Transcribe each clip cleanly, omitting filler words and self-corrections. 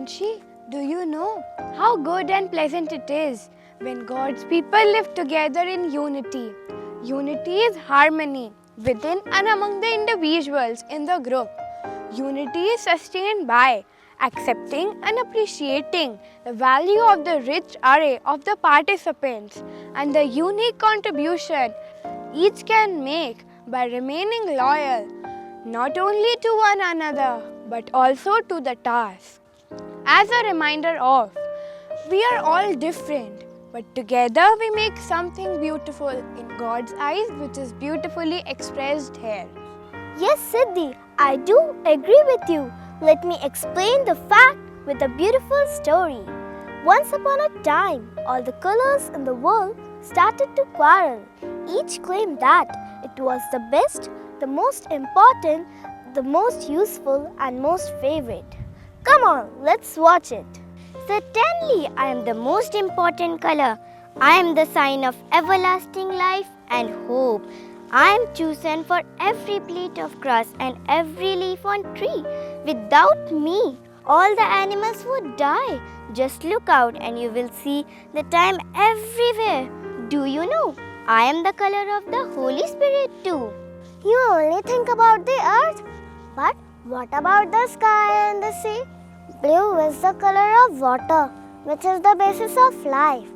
Himanshi, do you know how good and pleasant it is when God's people live together in unity? Unity is harmony within and among the individuals in the group. Unity is sustained by accepting and appreciating the value of the rich array of the participants and the unique contribution each can make by remaining loyal not only to one another but also to the task. As a reminder of, we are all different, but together we make something beautiful in God's eyes, which is beautifully expressed here. Yes, Siddhi, I do agree with you. Let me explain the fact with a beautiful story. Once upon a time, all the colors in the world started to quarrel. Each claimed that it was the best, the most important, the most useful and most favorite. Come on, let's watch it. Certainly, I am the most important color. I am the sign of everlasting life and hope. I am chosen for every blade of grass and every leaf on tree. Without me, all the animals would die. Just look out and you will see the time everywhere. Do you know? I am the color of the Holy Spirit too. You only think about the earth. But what about the sky and the sea? Blue is the color of water, which is the basis of life.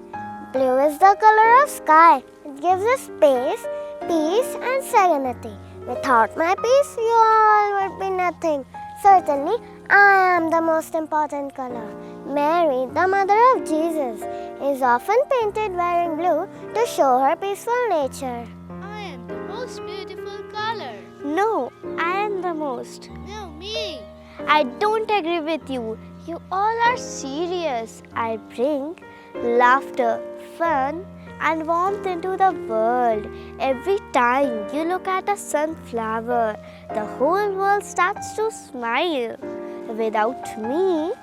Blue is the color of sky. It gives us space, peace and serenity. Without my peace, you all would be nothing. Certainly, I am the most important color. Mary, the mother of Jesus, is often painted wearing blue to show her peaceful nature. I am the most beautiful color. No, I am the most. No, me. I don't agree with you. You all are serious. I bring laughter, fun, and warmth into the world. Every time you look at a sunflower, the whole world starts to smile. Without me,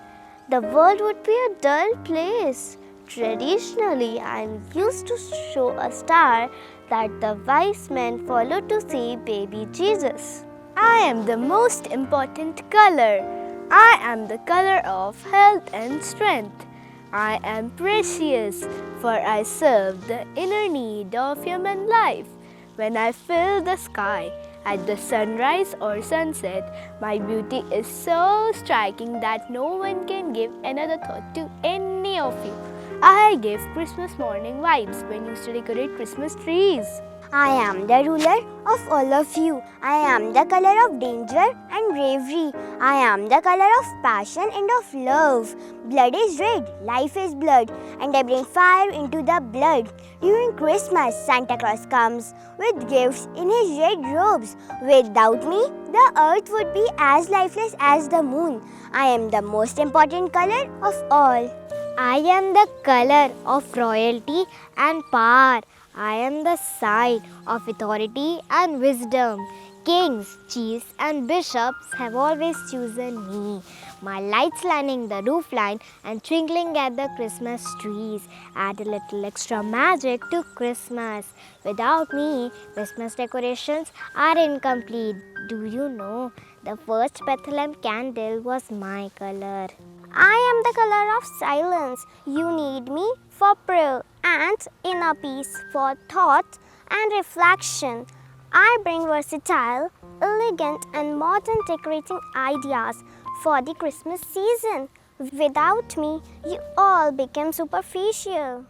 the world would be a dull place. Traditionally, I am used to show a star that the wise men follow to see baby Jesus. I am the most important color. I am the color of health and strength. I am precious, for I serve the inner need of human life. When I fill the sky at the sunrise or sunset, my beauty is so striking that no one can give another thought to any of you. I give Christmas morning vibes when you used to decorate Christmas trees. I am the ruler of all of you. I am the color of danger and bravery. I am the color of passion and of love. Blood is red, life is blood, and I bring fire into the blood. During Christmas, Santa Claus comes with gifts in his red robes. Without me, the earth would be as lifeless as the moon. I am the most important color of all. I am the color of royalty and power. I am the sign of authority and wisdom. Kings, chiefs and bishops have always chosen me. My lights lining the roofline and twinkling at the Christmas trees add a little extra magic to Christmas. Without me, Christmas decorations are incomplete. Do you know, the first Bethlehem candle was my color. I am the color of silence. You need me for prayer and inner peace, for thought and reflection. I bring versatile, elegant and modern decorating ideas for the Christmas season. Without me, you all become superficial.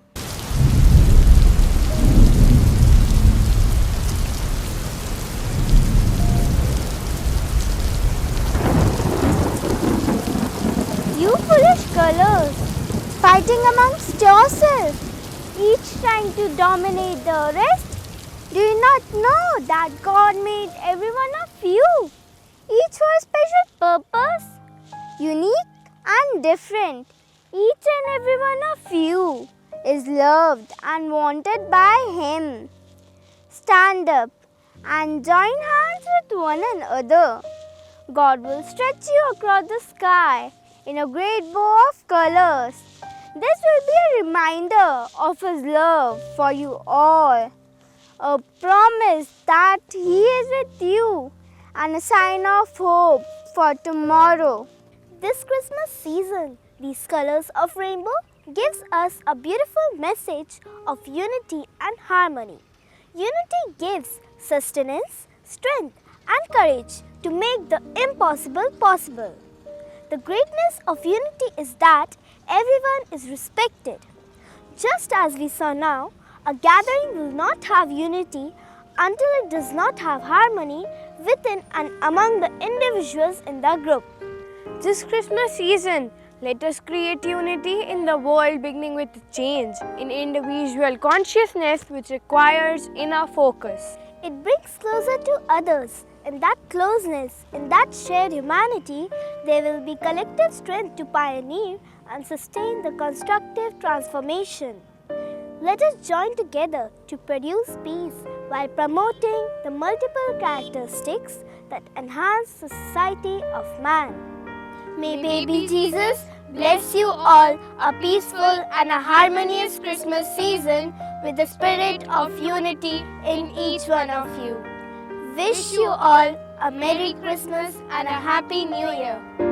You foolish colors, fighting amongst yourselves, each trying to dominate the rest. Do you not know that God made every one of you, each for a special purpose, unique and different? Each and every one of you is loved and wanted by Him. Stand up and join hands with one another. God will stretch you across the sky in a great bow of colors. This will be a reminder of His love for you all, a promise that He is with you, and a sign of hope for tomorrow. This Christmas season, These colors of rainbow gives us a beautiful message of unity and harmony. Unity gives sustenance, strength and courage to make the impossible possible. The greatness of unity is that everyone is respected. Just as we saw now, a gathering will not have unity until it does not have harmony within and among the individuals in the group. This Christmas season, let us create unity in the world, beginning with a change in individual consciousness which requires inner focus. It brings closer to others. In that closeness, in that shared humanity, there will be collective strength to pioneer and sustain the constructive transformation. Let us join together to produce peace while promoting the multiple characteristics that enhance the society of man. May baby Jesus bless you all a peaceful and a harmonious Christmas season with the spirit of unity in each one of you. Wish you all a Merry Christmas and a Happy New Year.